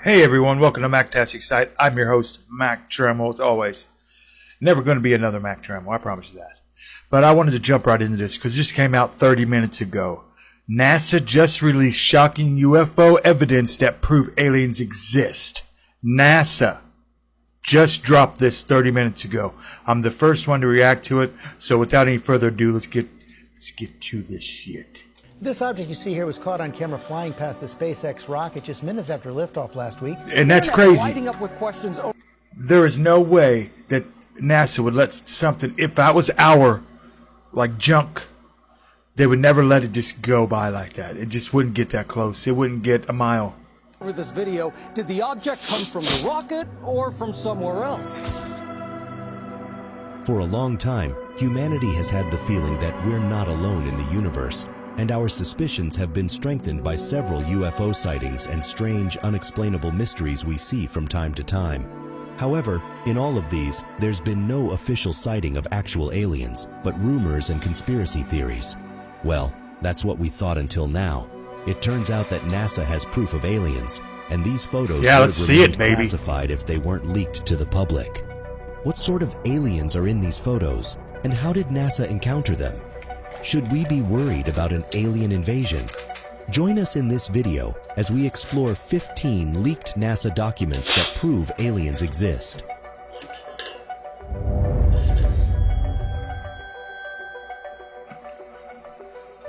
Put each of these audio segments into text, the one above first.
Hey everyone, welcome to MacTastic Site. I'm your host, Mac Tremel, as always. Never going to be another Mac Tremel, I promise you that. But I wanted to jump right into this because this came out 30 minutes ago. NASA just released shocking UFO evidence that prove aliens exist. NASA just dropped this 30 minutes ago. I'm the first one to react to it, so without any further ado, let's get to this shit. This object you see here was caught on camera flying past the SpaceX rocket just minutes after liftoff last week. And that's crazy. Lighting up with questions. There is no way that NASA would let something, if that was our, junk, they would never let it just go by like that. It just wouldn't get that close. It wouldn't get a mile. Over this video, did the object come from the rocket or from somewhere else? For a long time, humanity has had the feeling that we're not alone in the universe, and our suspicions have been strengthened by several UFO sightings and strange, unexplainable mysteries we see from time to time. However, in all of these, there's been no official sighting of actual aliens, but rumors and conspiracy theories. Well, that's what we thought until now. It turns out that NASA has proof of aliens, and these photos would have remained classified if they weren't leaked to the public. What sort of aliens are in these photos, and how did NASA encounter them? Should we be worried about an alien invasion? Join us in this video as we explore 15 leaked NASA documents that prove aliens exist.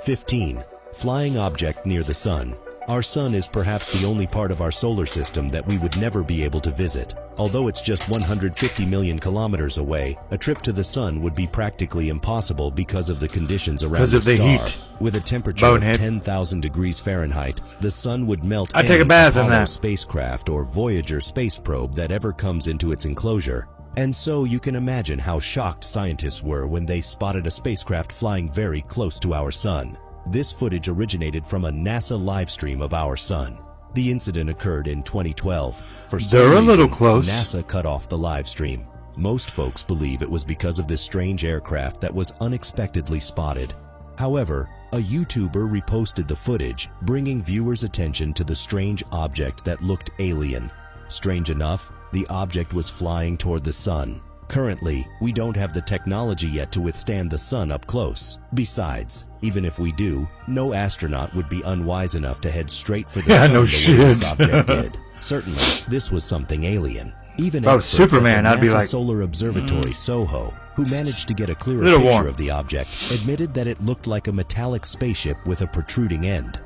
"15. Flying object near the sun. Our sun is perhaps the only part of our solar system that we would never be able to visit. Although it's just 150 million kilometers away, a trip to the sun would be practically impossible because of the conditions around the star. Heat. With a temperature of 10,000 degrees Fahrenheit, the sun would melt any take a bath in Apollo that. spacecraft or Voyager space probe that ever comes into its enclosure. And so you can imagine how shocked scientists were when they spotted a spacecraft flying very close to our sun. This footage originated from a NASA live stream of our sun. The incident occurred in 2012. For some They're a little reason, close. NASA cut off the live stream. Most folks believe it was because of this strange aircraft that was unexpectedly spotted. However, a YouTuber reposted the footage, bringing viewers' attention to the strange object that looked alien. Strange enough, the object was flying toward the sun. Currently, we don't have the technology yet to withstand the sun up close. Besides, even if we do, no astronaut would be unwise enough to head straight for the sun the way this object did. Certainly, this was something alien. Even If I was experts Superman, at I'd the be NASA like, Solar Observatory SOHO, who managed to get a clearer Little picture warm. of the object, admitted that it looked like a metallic spaceship with a protruding end.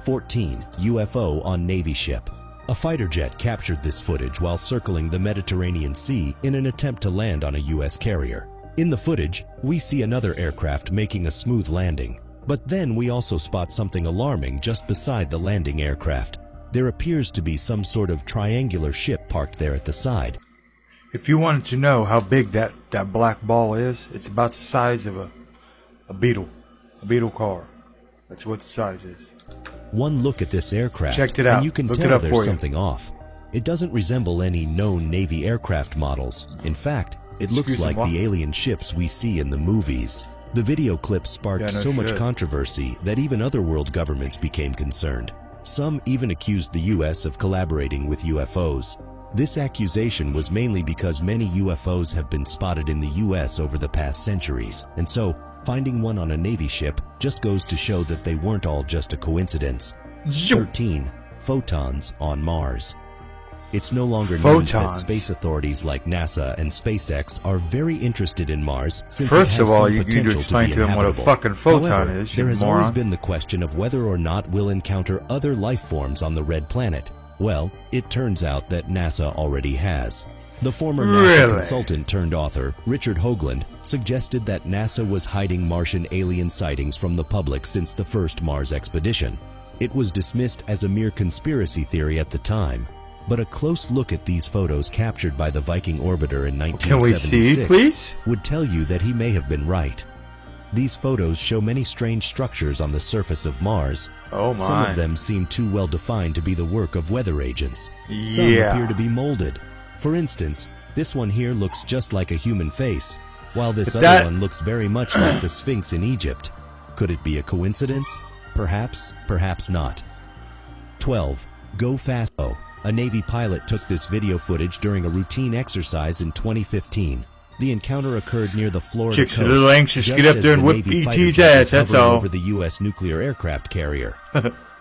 14. UFO on Navy ship. A fighter jet captured this footage while circling the Mediterranean Sea in an attempt to land on a U.S. carrier. In the footage, we see another aircraft making a smooth landing. But then we also spot something alarming just beside the landing aircraft. There appears to be some sort of triangular ship parked there at the side. If you wanted to know how big that black ball is, it's about the size of a Beetle car. That's what the size is. One look at this aircraft, Checked it out. and you can Looked it tell up for there's you. something off. It doesn't resemble any known Navy aircraft models. In fact, it looks Excuse me, like what? the alien ships we see in the movies. The video clip sparked Yeah, no so much shit. controversy that even other world governments became concerned. Some even accused the U.S. of collaborating with UFOs. This accusation was mainly because many UFOs have been spotted in the U.S. over the past centuries, and so finding one on a Navy ship just goes to show that they weren't all just a coincidence. 13. Photons on Mars. It's no longer news that Photons. space authorities like NASA and SpaceX are very interested in Mars since First it has of all, some you need to potential explain be to him what a inhabitable. fucking photon However, is, you there has always moron. been the question of whether or not we'll encounter other life forms on the Red Planet. Well, it turns out that NASA already has. The former NASA Really? consultant turned author, Richard Hoagland, suggested that NASA was hiding Martian alien sightings from the public since the first Mars expedition. It was dismissed as a mere conspiracy theory at the time, but a close look at these photos captured by the Viking orbiter in Can we see, 1976 please? would tell you that he may have been right. These photos show many strange structures on the surface of Mars. Oh my. Some of them seem too well defined to be the work of weather agents. Some Yeah. appear to be molded. For instance, this one here looks just like a human face, while this But other that- one looks very much like the Sphinx in Egypt. Could it be a coincidence? Perhaps, perhaps not. 12. Go Fast. A Navy pilot took this video footage during a routine exercise in 2015. The encounter occurred near the Florida Chicks coast. a little anxious to just get up as there and the whip Navy fighter ET's jet ass, was that's hovering all. over the U.S. nuclear aircraft carrier.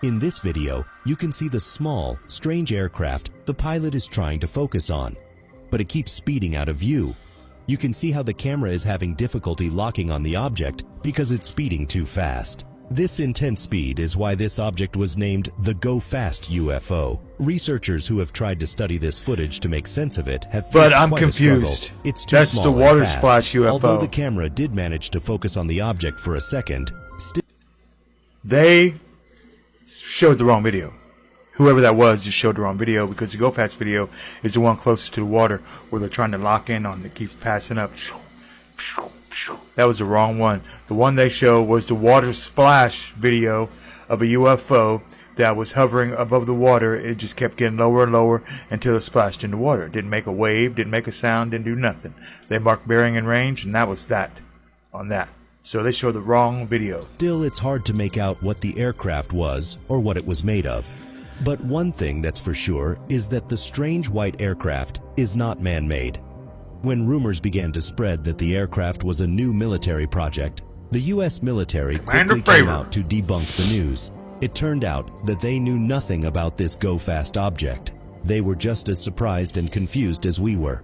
In this video, you can see the small, strange aircraft the pilot is trying to focus on, but it keeps speeding out of view. You can see how the camera is having difficulty locking on the object because it's speeding too fast. This intense speed is why this object was named the Go Fast UFO. Researchers who have tried to study this footage to make sense of it have faced But I'm quite a struggle. confused. It's too That's small the and water fast. splash UFO. Although the camera did manage to focus on the object for a second, still They showed the wrong video. Whoever that was just showed the wrong video, because the Go Fast video is the one closest to the water where they're trying to lock in on. It keeps passing up. That was the wrong one. The one they showed was the water splash video of a UFO that was hovering above the water. It just kept getting lower and lower until it splashed into water. It didn't make a wave, didn't make a sound, didn't do nothing. They marked bearing and range, and that was that on that. So they showed the wrong video. Still, it's hard to make out what the aircraft was or what it was made of. But one thing that's for sure is that the strange white aircraft is not man-made. When rumors began to spread that the aircraft was a new military project, the U.S. military Commander quickly came Fravor. out to debunk the news. It turned out that they knew nothing about this Go Fast object. They were just as surprised and confused as we were.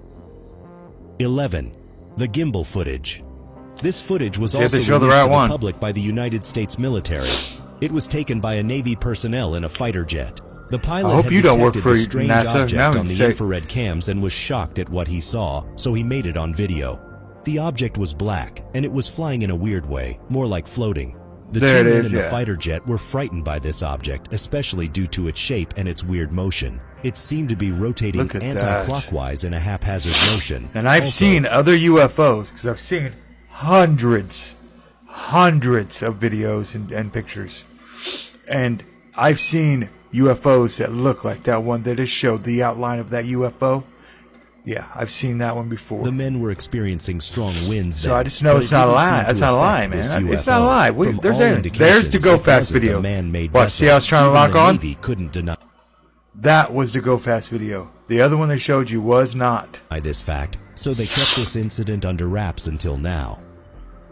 11. The gimbal footage. This footage was See if also they show the released right to the one. public by the United States military. It was taken by a Navy personnel in a fighter jet. The pilot I hope had you don't work detected for the strange NASA. object Now we on can the say- infrared cams and was shocked at what he saw, so he made it on video. The object was black, and it was flying in a weird way, more like floating. The There two it men is, in the yeah. fighter jet were frightened by this object, especially due to its shape and its weird motion. It seemed to be rotating Look at that. anti-clockwise in a haphazard motion. And I've Also, seen other UFOs, because I've seen hundreds of videos and pictures. And I've seen UFOs that look like that one that just showed the outline of that UFO. Yeah, I've seen that one before. the men were experiencing strong winds. So then, I just know but it's it not a didn't lie. seem to That's not a lie, affect this man. It's UFO. not a lie. From There's all evidence. There's indications, the Go it Fast wasn't a video. man-made Watch, see vessel. how it's trying to Even lock the on? Navy couldn't deny That was the Go Fast video. The other one they showed you was not. this fact, so they kept this incident under wraps until now.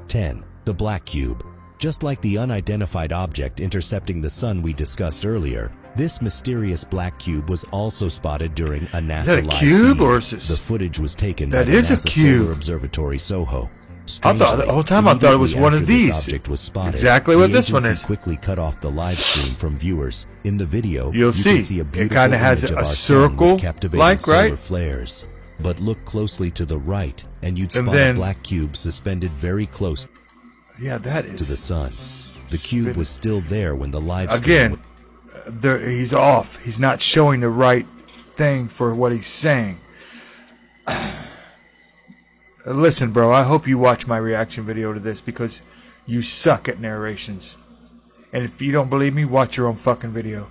10. The Black Cube. Just like the unidentified object intercepting the sun we discussed earlier, this mysterious black cube was also spotted during a NASA that a live cube, feed. or is this- The footage was taken That by the is a NASA cube. Solar Observatory SOHO. I thought the whole time I thought it was immediately one of after this these. object was spotted, Exactly what the this one agency is. quickly cut off the live stream from viewers. In the video, You'll you see. can see a It beautiful kinda has image of a our sun circle, with captivating like, solar right? flares. But look closely to the right, and you'd And spot then- a black cube suspended very close Yeah, that is. to the sun. The cube was still there when the live stream Again, he's off. He's not showing the right thing for what he's saying. Listen, bro, I hope you watch my reaction video to this, because you suck at narrations. And if you don't believe me, watch your own fucking video.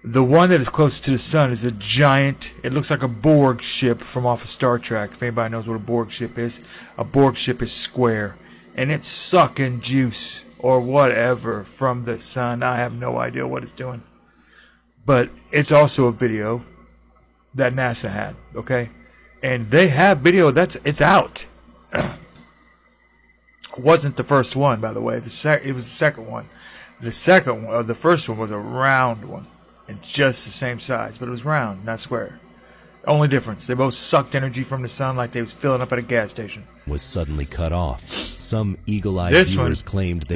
The one that is closest to the sun is a giant, it looks like a Borg ship from off of Star Trek. If anybody knows what a Borg ship is, a Borg ship is square. And it's sucking juice or whatever from the sun. I have no idea what it's doing. But it's also a video that NASA had, okay? And they have video it's out. Wasn't the first one, by the way. It was the second one. The first one was a round one, and just the same size, but it was round, not square. Only difference, they both sucked energy from the sun like they was filling up at a gas station. was suddenly cut off. Some eagle-eyed This one, viewers claimed they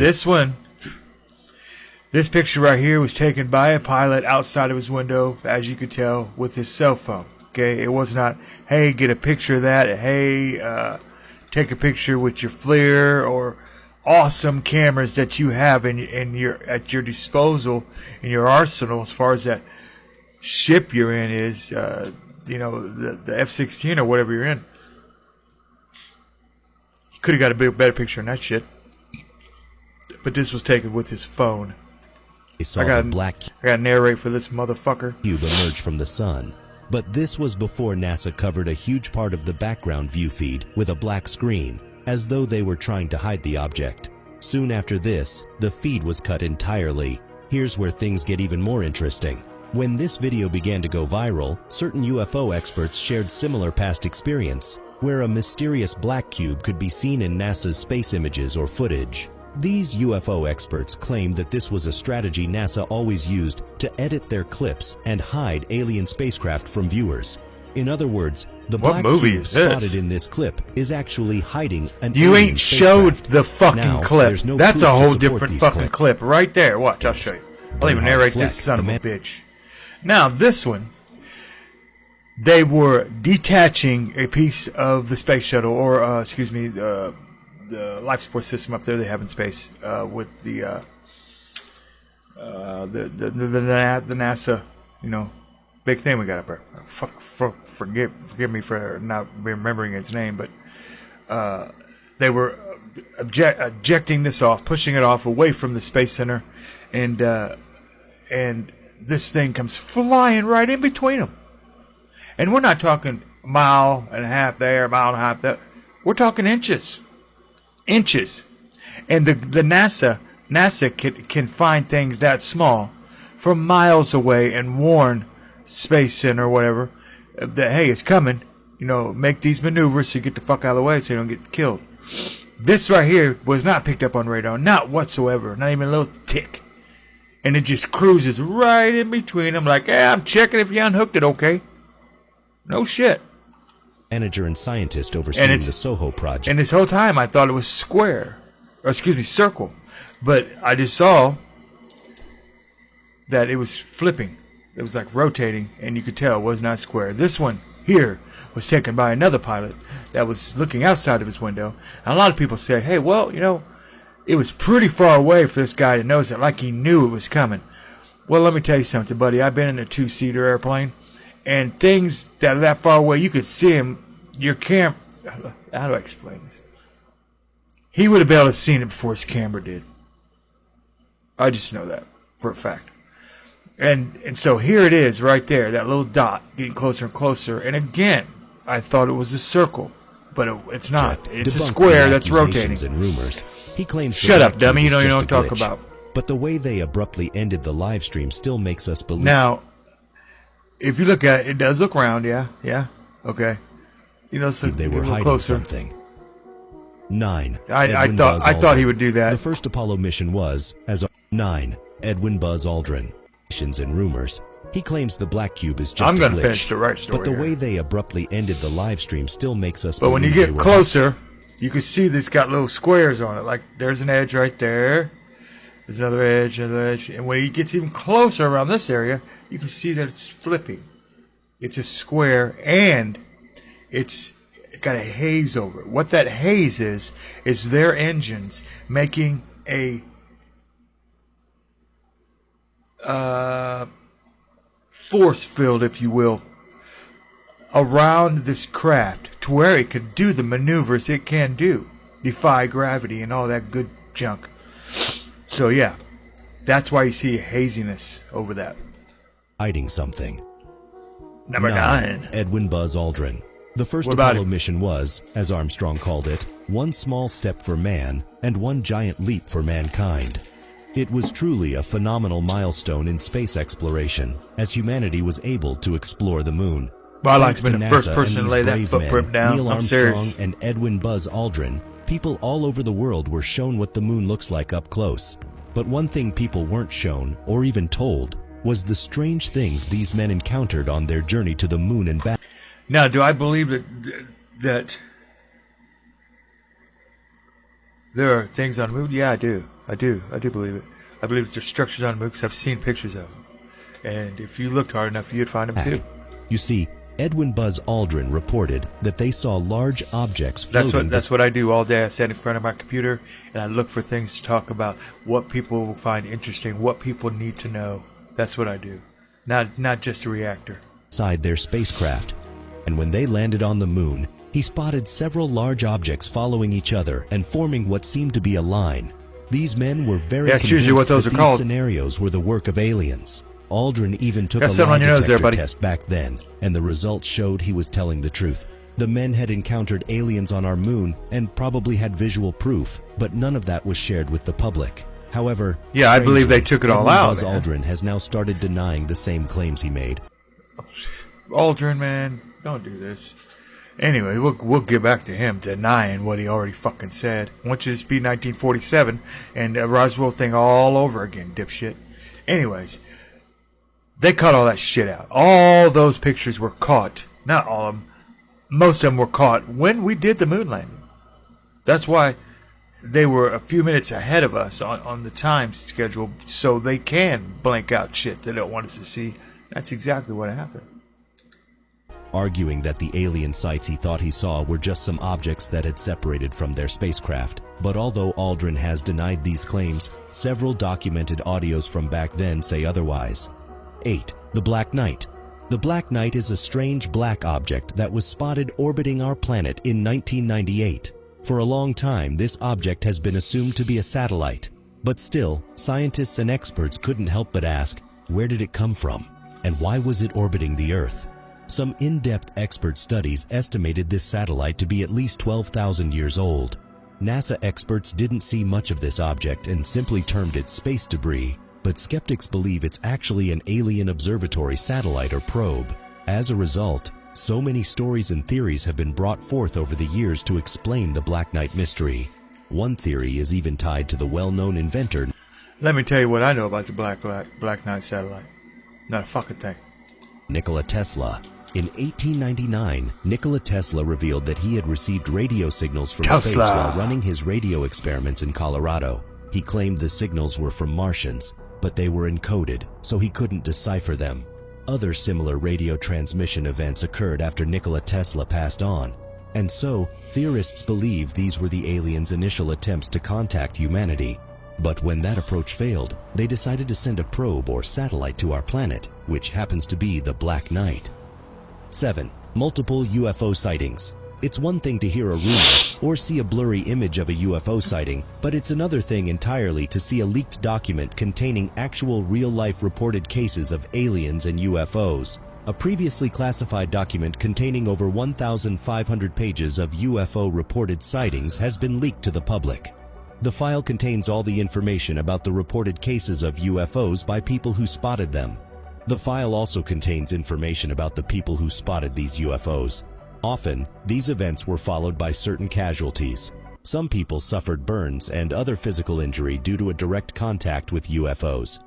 this picture right here was taken by a pilot outside of his window, as you could tell, with his cell phone. Okay, it was not, hey, get a picture of that. Hey, take a picture with your FLIR or awesome cameras that you have at your disposal in your arsenal. As far as that ship you're in is, the F-16 or whatever you're in. You could have got a better picture in that shit. But this was taken with his phone. saw I got the black I got to narrate for this motherfucker. cube emerge from the sun. But this was before NASA covered a huge part of the background view feed with a black screen, as though they were trying to hide the object. Soon after this, the feed was cut entirely. Here's where things get even more interesting. When this video began to go viral, certain UFO experts shared similar past experience, where a mysterious black cube could be seen in NASA's space images or footage. These UFO experts claimed that this was a strategy NASA always used to edit their clips and hide alien spacecraft from viewers. In other words, the black cube spotted in this clip is actually hiding an You alien ain't showed spacecraft. the fucking Now, clip. there's no That's proof a to whole support different these fucking clips. clip right there. Watch, I'll show you. I'll even narrate this Fleck, son of the a man- bitch. Now, this one, they were detaching a piece of the space shuttle, or the life support system up there they have in space with the NASA, big thing we got up there. Forgive me for not remembering its name, but they were ejecting this off, pushing it off away from the Space Center, and this thing comes flying right in between them. And we're not talking a mile and a half there, a mile and a half there. We're talking inches. And the NASA can find things that small from miles away and warn Space Center or whatever that, hey, it's coming. Make these maneuvers so you get the fuck out of the way so you don't get killed. This right here was not picked up on radar, not whatsoever, not even a little tick. And it just cruises right in between them like, hey, I'm checking if you unhooked it, okay? No shit. Manager and scientist overseeing the SOHO project. And this whole time I thought it was circle. But I just saw that it was flipping. It was like rotating, and you could tell it was not square. This one here was taken by another pilot that was looking outside of his window. And a lot of people say, hey, well, it was pretty far away for this guy to notice it, like he knew it was coming. Well, let me tell you something, buddy. I've been in a two-seater airplane, and things that are that far away, you could see him. Your camera, how do I explain this? He would have been able to see it before his camera did. I just know that for a fact. And so here it is right there, that little dot getting closer and closer. And again, I thought it was a circle, but it's not. It's a square that's rotating. And rumors. He claims shut up, dummy. You don't talk about. But the way they abruptly ended the live stream still makes us believe. Now, if you look at it, it does look round, yeah, okay. So they were hiding closer. something. 9. I thought he would do that. The first Apollo mission was as 9. Edwin Buzz Aldrin. And rumors. He claims the black cube is just I'm going to finish the right story. But the here. way they abruptly ended the live stream still makes us. But when you get closer, you can see this got little squares on it. Like there's an edge right there. There's another edge, and when he gets even closer around this area, you can see that it's flipping. It's a square, and it's got a haze over it. What that haze is their engines making a force field, if you will, around this craft to where it could do the maneuvers it can do, defy gravity and all that good junk. So yeah, that's why you see a haziness over that. Hiding something. Number 9. Edwin Buzz Aldrin. The first Apollo mission was, as Armstrong called it, one small step for man and one giant leap for mankind. It was truly a phenomenal milestone in space exploration, as humanity was able to explore the moon. Well, I like to be the first person to lay that footprint down. Neil I'm Armstrong serious. and Edwin Buzz Aldrin, people all over the world were shown what the moon looks like up close. But one thing people weren't shown, or even told, was the strange things these men encountered on their journey to the moon and back. Now, do I believe that there are things on the moon? Yeah, I do. I do believe it. I believe there's structures on the moon because I've seen pictures of them. And if you looked hard enough, you'd find them too. You see, Edwin Buzz Aldrin reported that they saw large objects floating. That's what I do all day. I stand in front of my computer and I look for things to talk about, what people will find interesting, what people need to know. That's what I do. Not just a reactor. Inside their spacecraft. And when they landed on the moon, he spotted several large objects following each other and forming what seemed to be a line. These men were very convinced that these scenarios were the work of aliens. Aldrin even took a lie detector test back then, and the results showed he was telling the truth. The men had encountered aliens on our moon and probably had visual proof, but none of that was shared with the public. However, Yeah, I believe they strangely, took it all Edwin out, Buzz man. Aldrin has now started denying the same claims he made. Aldrin, man, don't do this. Anyway, we'll get back to him denying what he already fucking said. I want you to just be 1947 and Roswell thing all over again, dipshit. Anyways, they cut all that shit out. All those pictures were caught. Not all of them. Most of them were caught when we did the moon landing. That's why they were a few minutes ahead of us on the time schedule, so they can blank out shit they don't want us to see. That's exactly what happened. Arguing that the alien sights he thought he saw were just some objects that had separated from their spacecraft. But although Aldrin has denied these claims, several documented audios from back then say otherwise. 8. The Black Knight. The Black Knight is a strange black object that was spotted orbiting our planet in 1998. For a long time, this object has been assumed to be a satellite. But still, scientists and experts couldn't help but ask, where did it come from? And why was it orbiting the Earth? Some in-depth expert studies estimated this satellite to be at least 12,000 years old. NASA experts didn't see much of this object and simply termed it space debris, but skeptics believe it's actually an alien observatory satellite or probe. As a result, so many stories and theories have been brought forth over the years to explain the Black Knight mystery. One theory is even tied to the well-known inventor. Let me tell you what I know about the Black Knight satellite. Not a fucking thing. Nikola Tesla. In 1899, Nikola Tesla revealed that he had received radio signals from space while running his radio experiments in Colorado. He claimed the signals were from Martians, but they were encoded, so he couldn't decipher them. Other similar radio transmission events occurred after Nikola Tesla passed on, and so theorists believe these were the aliens' initial attempts to contact humanity. But when that approach failed, they decided to send a probe or satellite to our planet, which happens to be the Black Knight. 7. Multiple UFO sightings. It's one thing to hear a rumor or see a blurry image of a UFO sighting, but it's another thing entirely to see a leaked document containing actual real-life reported cases of aliens and UFOs. A previously classified document containing over 1,500 pages of UFO reported sightings has been leaked to the public. The file contains all the information about the reported cases of UFOs by people who spotted them. The file also contains information about the people who spotted these UFOs. Often, these events were followed by certain casualties. Some people suffered burns and other physical injury due to a direct contact with UFOs.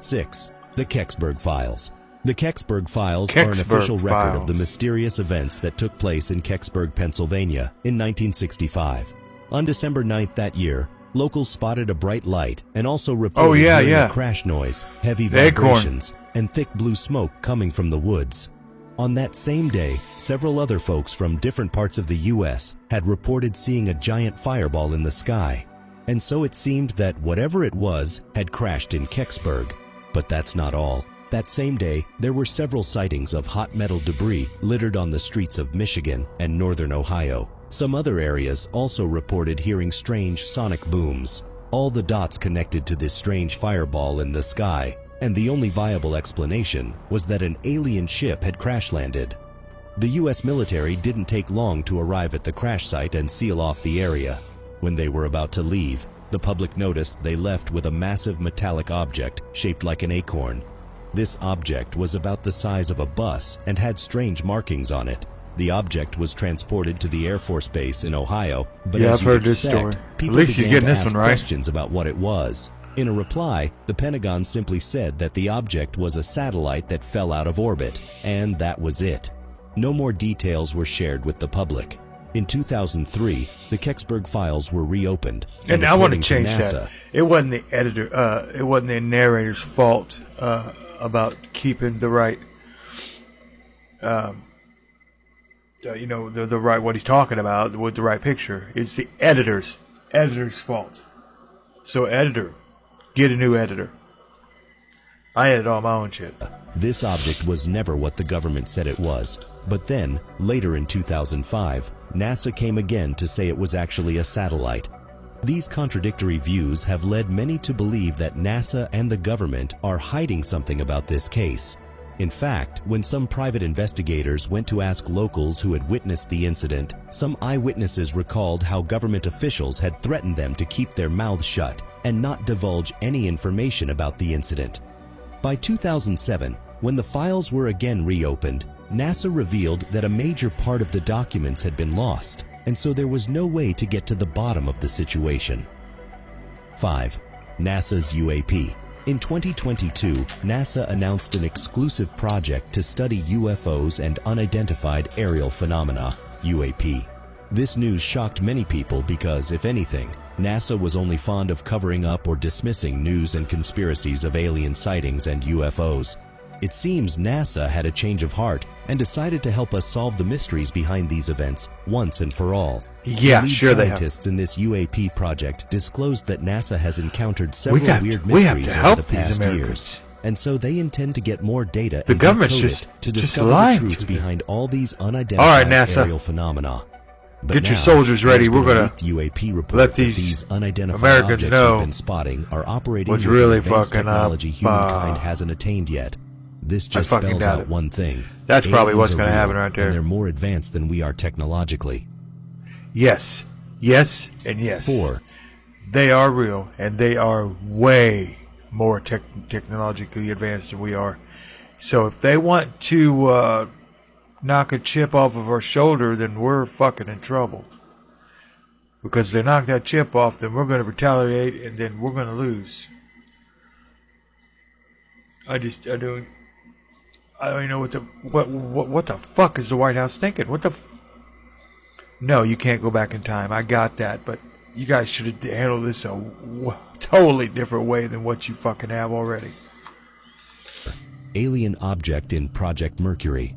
6. The Kecksburg Files. The Kecksburg Files are an official record of the mysterious events that took place in Kecksburg, Pennsylvania in 1965. On December 9th that year, locals spotted a bright light and also reported hearing a crash noise, heavy vibrations, and thick blue smoke coming from the woods. On that same day, several other folks from different parts of the U.S. had reported seeing a giant fireball in the sky. And so it seemed that whatever it was had crashed in Kecksburg. But that's not all. That same day, there were several sightings of hot metal debris littered on the streets of Michigan and northern Ohio. Some other areas also reported hearing strange sonic booms. All the dots connected to this strange fireball in the sky, and the only viable explanation was that an alien ship had crash-landed. The U.S. military didn't take long to arrive at the crash site and seal off the area. When they were about to leave, the public noticed they left with a massive metallic object shaped like an acorn. This object was about the size of a bus and had strange markings on it. The object was transported to the Air Force Base in Ohio, but as you'd expect, people began to ask questions about what it was. In a reply, the Pentagon simply said that the object was a satellite that fell out of orbit, and that was it. No more details were shared with the public. In 2003, the Kecksburg Files were reopened. And I want to change that. It wasn't the editor, it wasn't the narrator's fault about keeping the right, the right, what he's talking about with the right picture. It's the editor's fault. So editor, get a new editor. I edit all my own shit. This object was never what the government said it was. But then, later in 2005, NASA came again to say it was actually a satellite. These contradictory views have led many to believe that NASA and the government are hiding something about this case. In fact, when some private investigators went to ask locals who had witnessed the incident, some eyewitnesses recalled how government officials had threatened them to keep their mouths shut and not divulge any information about the incident. By 2007, when the files were again reopened, NASA revealed that a major part of the documents had been lost, and so there was no way to get to the bottom of the situation. 5. NASA's UAP. In 2022, NASA announced an exclusive project to study UFOs and unidentified aerial phenomena, UAP. This news shocked many people because, if anything, NASA was only fond of covering up or dismissing news and conspiracies of alien sightings and UFOs. It seems NASA had a change of heart and decided to help us solve the mysteries behind these events once and for all. Yeah, the lead sure they have. Scientists in this UAP project disclosed that NASA has encountered several weird we have mysteries to over help the these past Americans. years, and so they intend to get more data The and government's decode just- it to just discover the lying truth to them. behind all these All unidentified right, NASA. aerial phenomena. But Get your now, soldiers ready. there's We're been a gonna leaked UAP report let that these these unidentified Americans objects know we've been spotting are operating what's with really advanced fucking up. technology humankind hasn't attained yet. This just fucking spells doubt out it. one thing. That's probably Aliens what's are gonna real, happen right there. And they're more advanced than we are technologically. Yes, yes, and yes. 4. They are real, and they are way more technologically advanced than we are. So if they want to knock a chip off of our shoulder, then we're fucking in trouble. Because if they knock that chip off, then we're going to retaliate, and then we're going to lose. I don't even know what the fuck is the White House thinking? No, you can't go back in time. I got that, but you guys should have handled this a totally different way than what you fucking have already. Alien object in Project Mercury.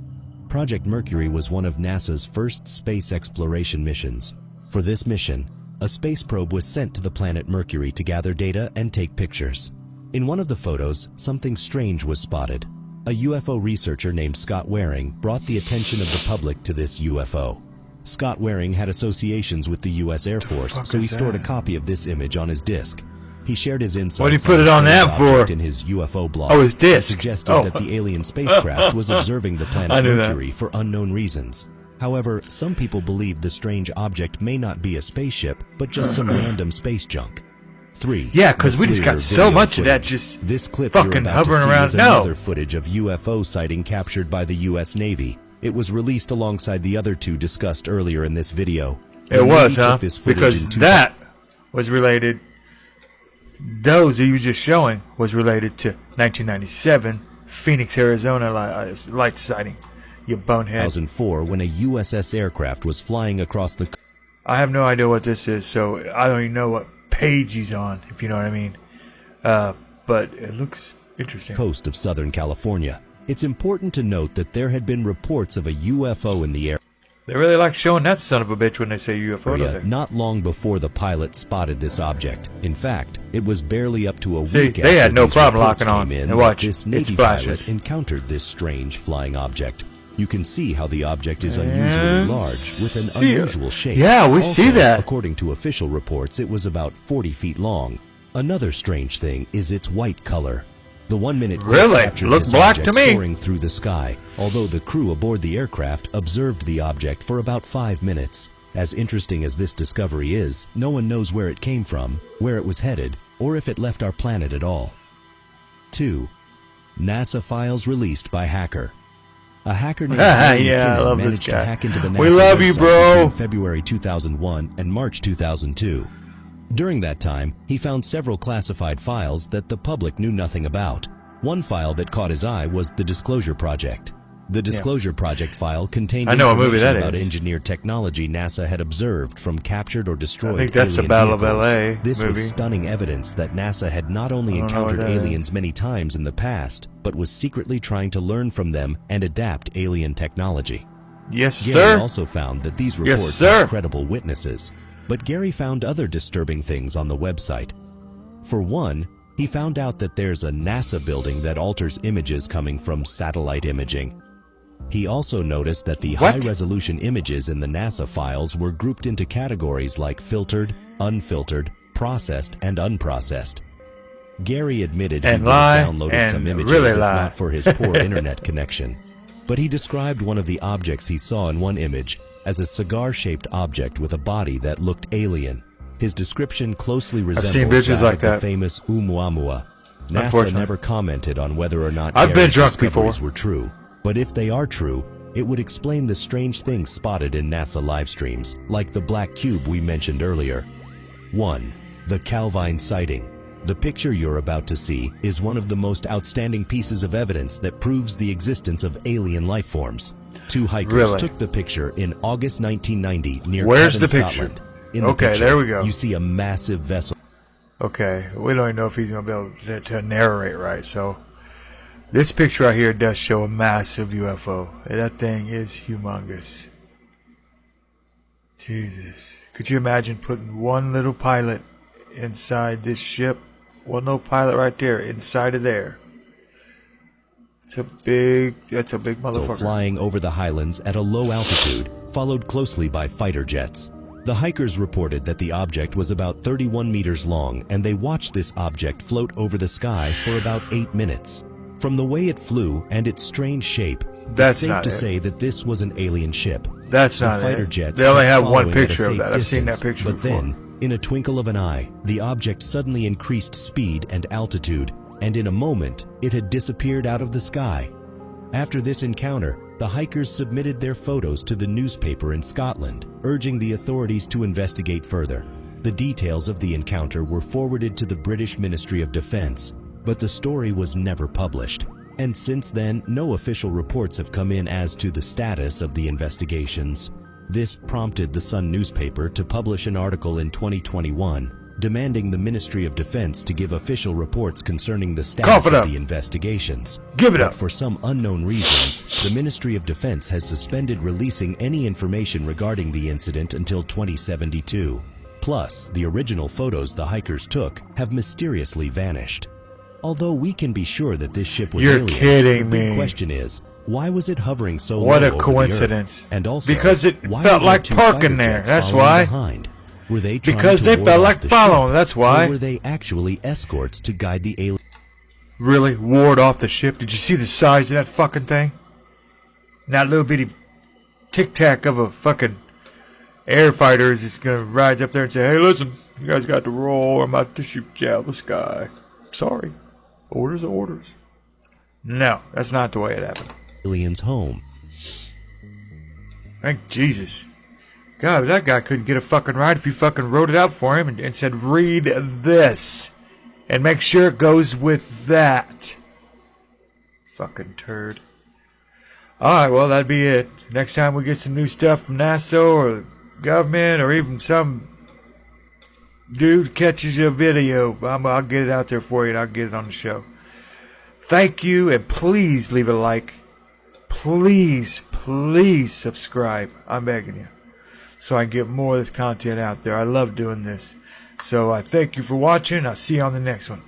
Project Mercury was one of NASA's first space exploration missions. For this mission, a space probe was sent to the planet Mercury to gather data and take pictures. In one of the photos, something strange was spotted. A UFO researcher named Scott Waring brought the attention of the public to this UFO. Scott Waring had associations with the U.S. Air Force, so he stored a copy of this image on his disk. He shared his insights What'd he put it the on that strange object for? in his UFO blog. Oh, his disk. He suggested Oh. that the alien spacecraft was observing the I planet knew that. Mercury for unknown reasons. However, some people believe the strange object may not be a spaceship, but just some random space junk. 3. Yeah, 'cause we just got FLIR so video much of that footage. just This clip fucking you're about hovering to see around. is No. another footage of UFO sighting captured by the U.S. Navy. It was released alongside the other two discussed earlier in this video. The It was, Navy huh? took this footage Because in that was related. Those that you were just showing was related to 1997 Phoenix, Arizona light sighting. You bonehead. 2004 when a USS aircraft was flying across the I have no idea what this is, so I don't even know what page he's on, if you know what I mean. But it looks interesting. coast of Southern California. It's important to note that there had been reports of a UFO in the They really like showing that son of a bitch when they say UFO, don't area they? not long before the pilot spotted this object. In fact, it was barely up to a See, week they after had no these problem reports locking on. came in And that watch, this it Navy pilot splashes. encountered this strange flying object. You can see how the object is unusually And large with an see it. unusual shape. Yeah, we Also, see that. According to official reports, it was about 40 feet long. Another strange thing is its white color. The 1-minute clip Really? captured Looked this black object to me. soaring through the sky, although the crew aboard the aircraft observed the object for about 5 minutes. As interesting as this discovery is, no one knows where it came from, where it was headed, or if it left our planet at all. 2. NASA files released by hacker. A hacker named Gary Yeah, I McKinnon love this managed to guy. hack into the We NASA love you, website bro. between February 2001 and March 2002. During that time, he found several classified files that the public knew nothing about. One file that caught his eye was the Disclosure Project. The Disclosure Project file contained I know what movie information that about is. engineered technology NASA had observed from captured or destroyed I think that's the alien Battle of vehicles. LA This movie. was stunning evidence that NASA had not only I don't know what encountered that is. aliens many times in the past, but was secretly trying to learn from them and adapt alien technology. Yes, Gary sir. also found that these Yes, reports sir. had credible witnesses, but Gary found other disturbing things on the website. For one, he found out that there's a NASA building that alters images coming from satellite imaging. He also noticed that the What? high-resolution images in the NASA files were grouped into categories like filtered, unfiltered, processed, and unprocessed. Gary admitted he And would have lie, downloaded and some images really if lie. not for his poor internet connection. But he described one of the objects he saw in one image as a cigar-shaped object with a body that looked alien. His description closely seen resembles bitches that like of the that. famous Oumuamua. NASA Unfortunately. never commented on whether or not I've been Gary's drunk discoveries before. were true, but if they are true, it would explain the strange things spotted in NASA live streams, like the black cube we mentioned earlier. 1. The Calvine sighting. The picture you're about to see is one of the most outstanding pieces of evidence that proves the existence of alien life forms. Two hikers Really? took the picture in August 1990 near Where's Cavan, the picture? Scotland. In the Okay, picture, there we go. You see a massive vessel. Okay, we don't even know if he's going to be able to narrate right. So, this picture right here does show a massive UFO. That thing is humongous. Jesus. Could you imagine putting one little pilot inside this ship? One little pilot right there, inside of there. That's a big motherfucker. Flying over the highlands at a low altitude, followed closely by fighter jets. The hikers reported that the object was about 31 meters long, and they watched this object float over the sky for about 8 minutes. From the way it flew and its strange shape, That's it's safe not to it. say that this was an alien ship. That's The not fighter it. jets They only kept have one following at a picture of safe that. I've seen that distance, picture but before. then, in a twinkle of an eye, the object suddenly increased speed and altitude, and in a moment, it had disappeared out of the sky. After this encounter, the hikers submitted their photos to the newspaper in Scotland, urging the authorities to investigate further. The details of the encounter were forwarded to the British Ministry of Defence, but the story was never published. And since then, no official reports have come in as to the status of the investigations. This prompted the Sun newspaper to publish an article in 2021 demanding the Ministry of Defense to give official reports concerning the status of the investigations. Give it But up. for some unknown reasons, the Ministry of Defense has suspended releasing any information regarding the incident until 2072. Plus, the original photos the hikers took have mysteriously vanished. Although we can be sure that this ship was You're alien, kidding the big me. question is, why was it hovering so What low a over the coincidence. Earth? And also, Because it why felt were there like two parking fighter there. jets That's following why. behind? Were they trying Because to they ward felt off like the following, ship? that's why. Or were they actually escorts to guide the alien? Really? Ward off the ship? Did you see the size of that fucking thing? That little bitty tic-tac of a fucking air fighter is just going to rise up there and say, hey, listen, you guys got to roll. I'm about to shoot you out of the sky. Sorry. Orders are orders. No, that's not the way it happened. Aliens home. Thank Jesus. God, that guy couldn't get a fucking ride if you fucking wrote it out for him and said, read this. And make sure it goes with that. Fucking turd. Alright, well, that'd be it. Next time we get some new stuff from NASA or government or even some dude catches a video, I'll get it out there for you and I'll get it on the show. Thank you, and please leave a like. Please, please subscribe. I'm begging you. So I can get more of this content out there. I love doing this. So I thank you for watching. I'll see you on the next one.